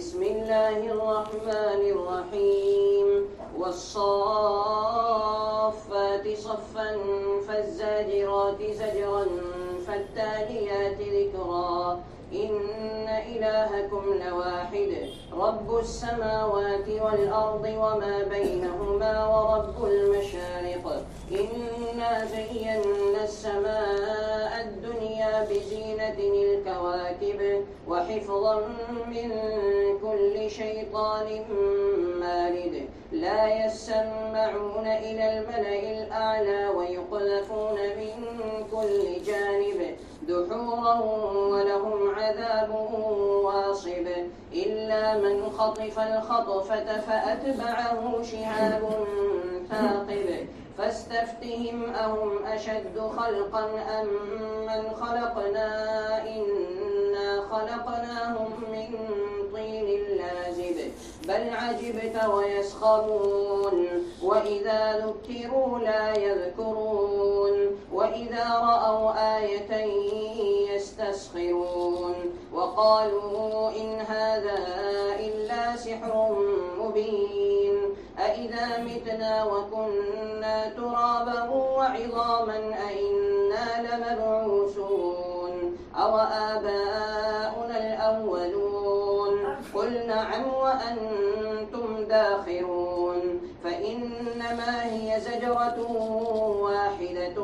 بسم الله الرحمن الرحيم والصافات صفا فالزاجرات زجرا فالتاليات ذكرا إن إلهكم لواحد رب السماوات والأرض وما بينهما ورب المشارق إنا زينا السماء الدنيا بزينة الكواكب وحفظا من كل شيطان مارد لا يسمعون إلى الملأ الأعلى ويقذفون من كل جانب دحورا ولهم عذاب واصب إلا من خطف الخطفة فأتبعه شهاب ثاقب فاستفتهم أهم أشد خلقا أم من خلقنا إنا خلقناهم من طين لازب بل عجبت ويسخرون وإذا ذكروا لا يذكرون وإذا رأوا آية يستسخرون وقالوا إن هذا إلا سحر مبين أإذا متنا وكنا ترابا وعظاما أإنا لمبعوثون أو آباؤنا الأولون قل نعم وأنتم داخرون فإنما هي زجرة واحدة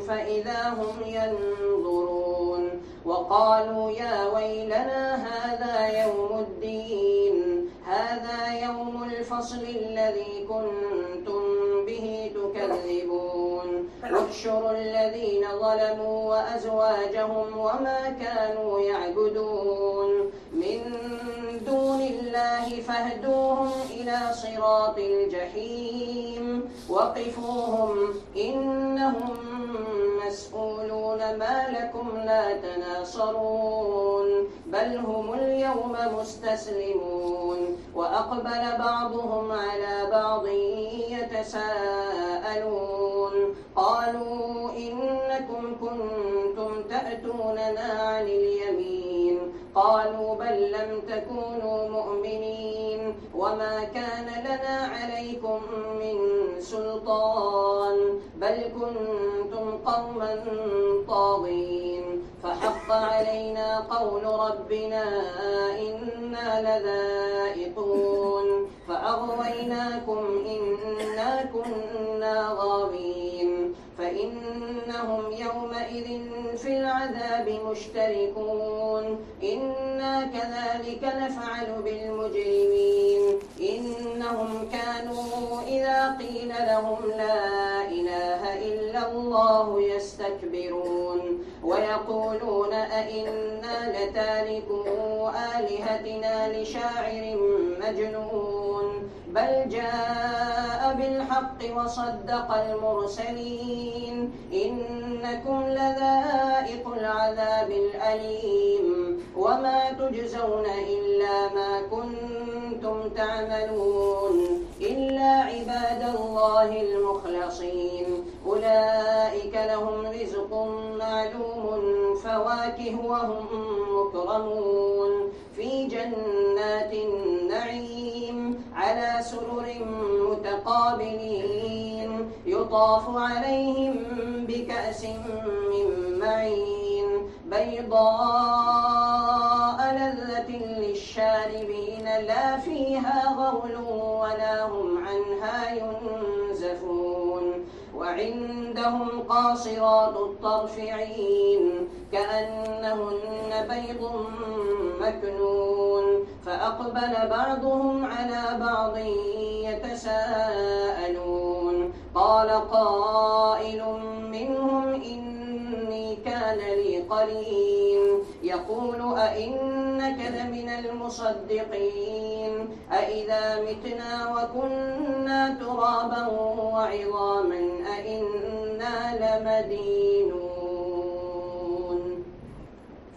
فإذا هم ينظرون وقالوا يا ويلنا هذا يوم الدين هذا يوم الفصل الذي كنتم به تكذبون واحشروا الذين ظلموا وأزواجهم وما كانوا يعبدون من دون الله فاهدوهم إلى صراط الجحيم وقفوهم إنهم مسؤولون ما لكم لا تناصرون بل هم اليوم مستسلمون وأقبل بعضهم على بعض يتساءلون قالوا إنكم كنتم تأتوننا عن اليمين قالوا بل لم تكونوا مؤمنين وما كان لنا عليكم من سلطان بل كنتم قوما طاغين فحق علينا قول ربنا إنا لذائقون فأغويناكم إنا كنا غاوين فإنهم يومئذ في العذاب مشتركون إنا كذلك نفعل بالمجرمين إنهم كانوا إذا قيل لهم لا إله إلا الله يستكبرون ويقولون أئنا لتاركو آلهتنا لشاعر مجنون بل جاء بالحق وصدق المرسلين إنكم لذائق العذاب الأليم وما تجزون إلا ما كنتم تعملون إلا عباد الله المخلصين أولئك لهم رزق معلوم فواكه وهم مكرمون في جنات النعيم على سرر متقابلين يطاف عليهم بكأس من معين بيضاء لذة للشاربين لا فيها غول ولا هم عنها ينزفون وعندهم قاصرات الطرف عين كأنهن بيض مكنون فأقبل بعضهم على بعض يتساءلون قال قائل منهم إني كان لي قرين يقول أئنك لمن المصدقين أئذا متنا وكنا ترابا وعظاما أئنا لمدينون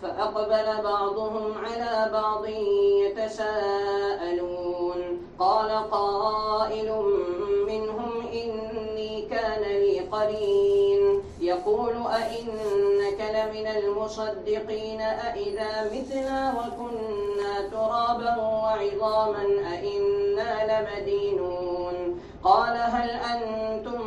فأقبل بعضهم على بعض يتساءلون قال قائل منهم إني كان لي قرين يقول أئنك لمن المصدقين أئذا متنا وكنا ترابا وعظاما أئنا لمدينون قال هل أنتم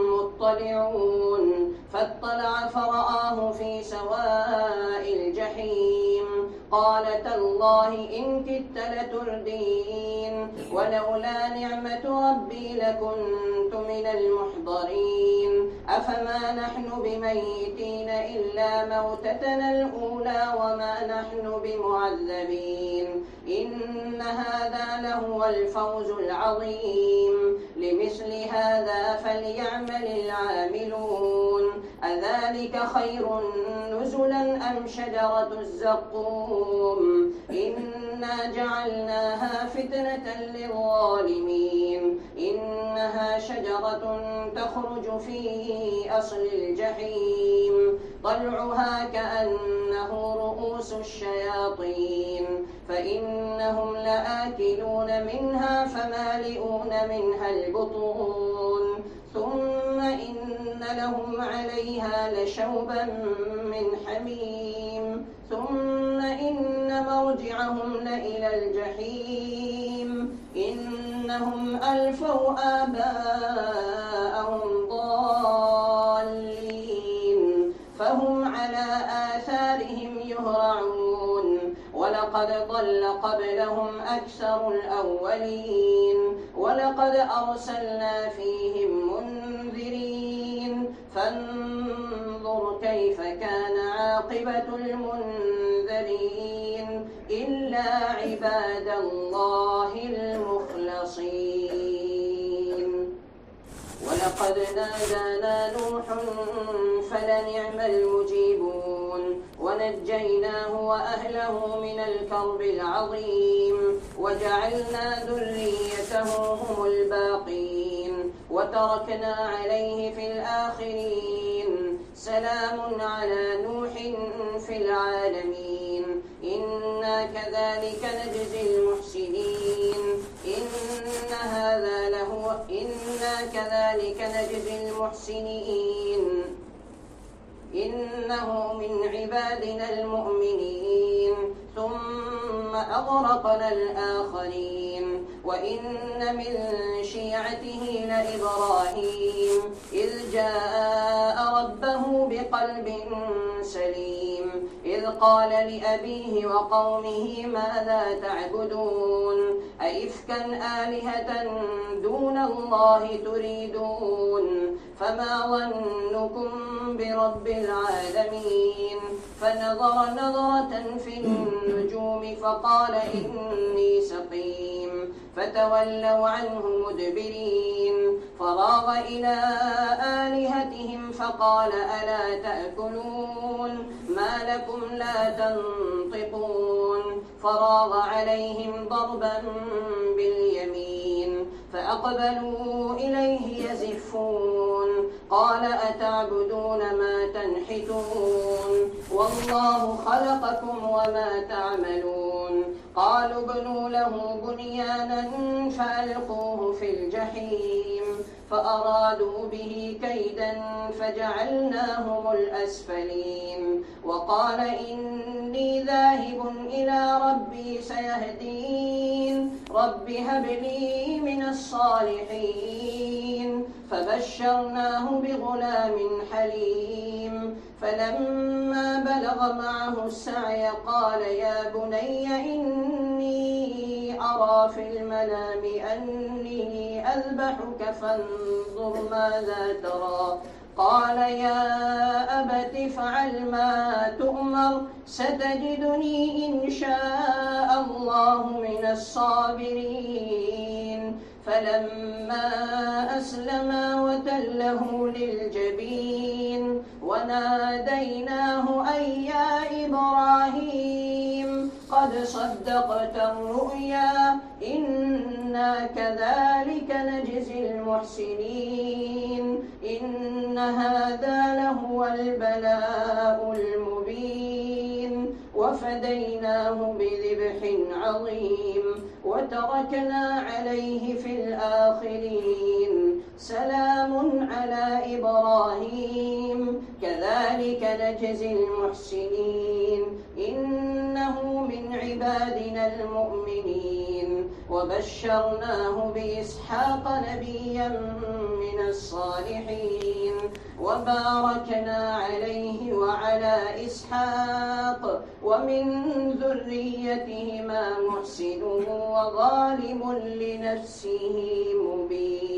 مطلعون فاطلع فرآه في سواء الجحيم قال تالله إن كدت لتردين ولولا نعمة ربي لكنت من المحضرين أفما نحن بميتين إلا موتتنا الأولى وما نحن بمعذبين إن هذا لهو الفوز العظيم لمثل هذا فليعمل العاملون أذلك خير نزلا أم شجرة الزقوم إنا جعلناها فتنة للظالمين إنها شجرة تخرج في أصل الجحيم طلعها كأنه رؤوس الشياطين فإنهم لآكلون منها فمالئون منها البطون ثم إن لهم عليها لشوبا من حميم ثم إن مرجعهم لإلى الجحيم إنهم ألفوا آباءهم ضالين فهم على آثارهم يهرعون ولقد ضل قبلهم أكثر الأولين ولقد أرسلنا فيهم منذرين فانظر كيف كان عاقبة المنذرين إلا عباد الله المخلصين ولقد نادانا نوح فلنعم المجيبون ونجيناه وأهله من الكرب العظيم وجعلنا ذريته هم الباقين وتركنا عليه في الآخرين سلام على نوح في العالمين إنا كذلك نجزي المحسنين إنا كذلك نجزي المحسنين إنه من عبادنا المؤمنين ثم أغرقنا الآخرين وإن من شيعته لإبراهيم إذ جاء ربه بقلب سليم إذ قال لأبيه وقومه ماذا تعبدون أئفكا آلهة دون الله تريدون فما ظنكم برب العالمين فنظر نظرة في النجوم فقال إني سقيم فتولوا عنه مدبرين فراغ إلى آلهتهم فقال ألا تأكلون ما لكم لا تنطقون فراغ عليهم ضربا باليمين فأقبلوا إليه يزفون قال أتعبدون ما تنحتون والله خلقكم وما تعملون قالوا ابنوا له بنيانا فألقوه في الجحيم فأرادوا به كيدا فجعلناهم الأسفلين وقال إني ذاهب إلى ربي سيهدين رب هب لي من الصالحين فبشرناه بغلام حليم فلما بلغ معه السعي قال يا بني إني أرى في المنام أني أذبحك فانظر ماذا ترى قال يا أبت افعل ما تؤمر ستجدني إن شاء الله من الصابرين فلما أسلما وتله للجبين وناديناه أي يا إبراهيم قد صدقت الرؤيا إنا كذلك نجزي المحسنين إن هذا لهو البلاء المبين وفديناه بذبح عظيم وتركنا عليه في الآخرين سلام على إبراهيم كذلك نجزي المحسنين إنه من عبادنا المؤمنين وبشرناه بإسحاق نبيا من الصالحين وباركنا عليه وعلى إسحاق ومن ذريتهما محسن وظالم لنفسه مبين.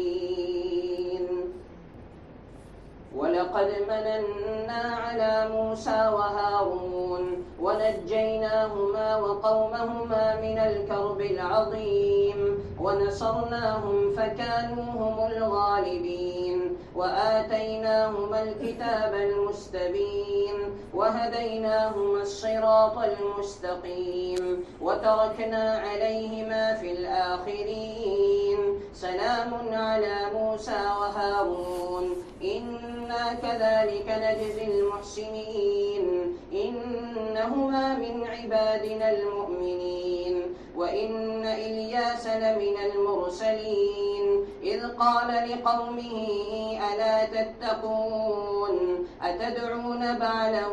ولقد مننا على موسى وهارون ونجيناهما وقومهما من الكرب العظيم ونصرناهم فكانوا هم الغالبين وآتيناهما الكتاب المستبين وهديناهما الصراط المستقيم وتركنا عليهما في الآخرين سلام على موسى وهارون إنا كذلك نجزي المحسنين إنهما من عبادنا المؤمنين. وإن إلياس لمن المرسلين إذ قال لقومه ألا تتقون أتدعون بعلا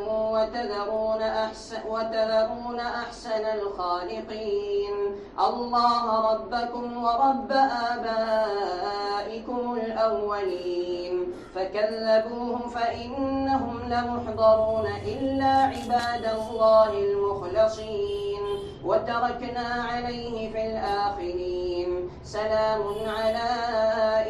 وتذرون أحسن الخالقين الله ربكم ورب آبائكم الأولين فكذبوه فإنهم لمحضرون إلا عباد الله المخلصين وتركنا عليه في الآخرين سلام على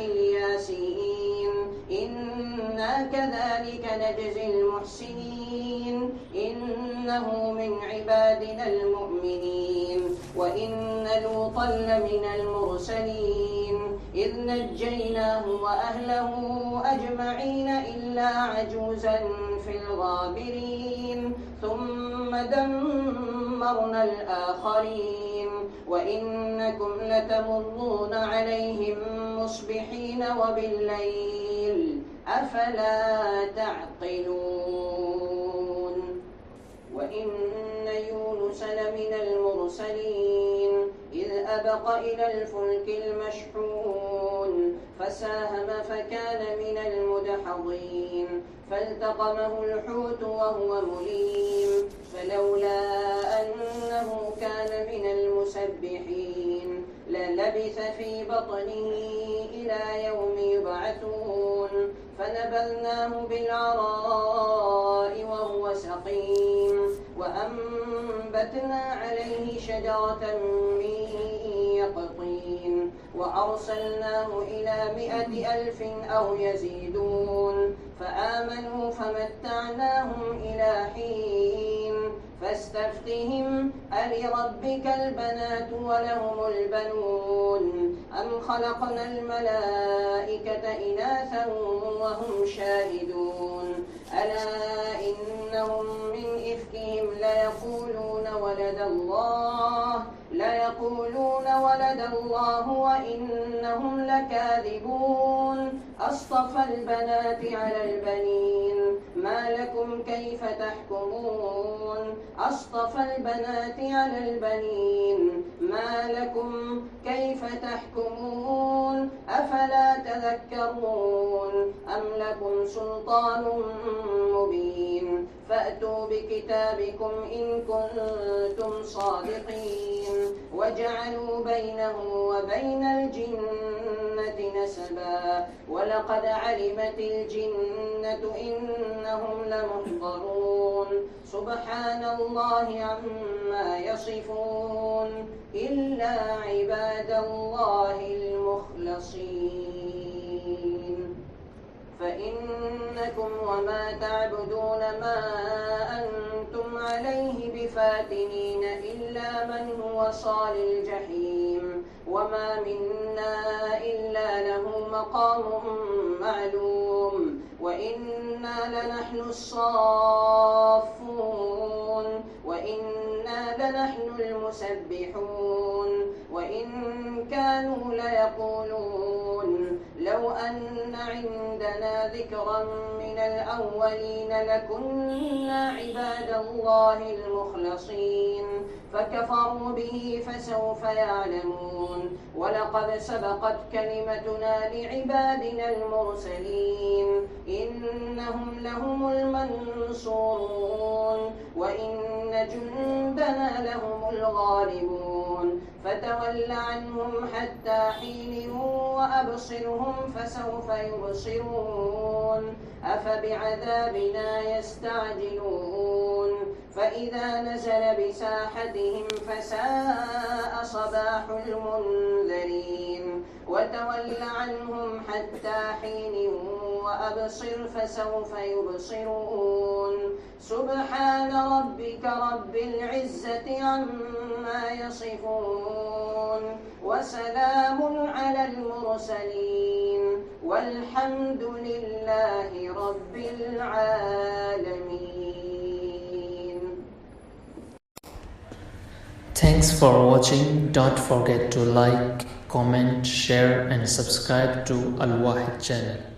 الياسين إنا كذلك نجزي المحسنين إنه من عبادنا المؤمنين. وإن لوطا لمن المرسلين إذ نجيناه وأهله أجمعين إلا عجوزا في الغابرين ثم دمرنا الآخرين وإنكم لتمرون عليهم مصبحين وبالليل أفلا تعقلون. وإن يونس لمن المرسلين إذ أبق إلى الفلك المشحون فساهم فكان من المدحضين فالتقمه الحوت وهو مليم فلولا أنه كان من المسبحين للبث في بطنه إلى يوم يبعثون فنبذناه بالعراء وهو سقيم وأنبتنا عليه شجرة من يقطين وأرسلناه إلى 100,000 أو يزيدون فآمنوا فمتعناهم إلى حين فاستفتهم ألربك البنات ولهم البنون أم خلقنا الملائكة إناثا وهم شاهدون ألا إنهم من إفكهم ليقولون ولد الله وإنهم لكاذبون أصطفى البنات على البنين ما لكم كيف تحكمون أصطفى البنات على البنين ما لكم كيف تحكمون أفلا تذكرون أم لكم سلطان مبين فأتوا بكتابكم إن كنتم صادقين وجعلوا بينه وبين الجنة نسبا ولقد علمت الجنة إنهم لمحضرون سبحان الله عما يصفون إلا عباد الله المخلصين. فإنكم وما تعبدون ما أنتم عليه بفاتنين إلا من هو صال الجحيم وما منا إلا له مقام معلوم وإنا لنحن الصافون وإنا لنحن المسبحون وإن كانوا ليقولون لو أن عندنا ذكرا من الأولين لكنا عباد الله المخلصين فكفروا به فسوف يعلمون ولقد سبقت كلمتنا لعبادنا المرسلين إنهم لهم المنصورون وإن جندنا لهم الغالبون فتول عنهم حتى حين وأبصرهم فسوف يبصرون أفبعذابنا يستعجلون فإذا نزل بساحتهم فساء صباح المنذرين وتول عنهم حتى حين وأبصر فسوف يبصرون سبحان ربك رب العزة عما يصفون وسلام على المرسلين والحمد لله رب العالمين. Thanks for watching. Don't forget to like, comment, share and subscribe to Al Wahid channel.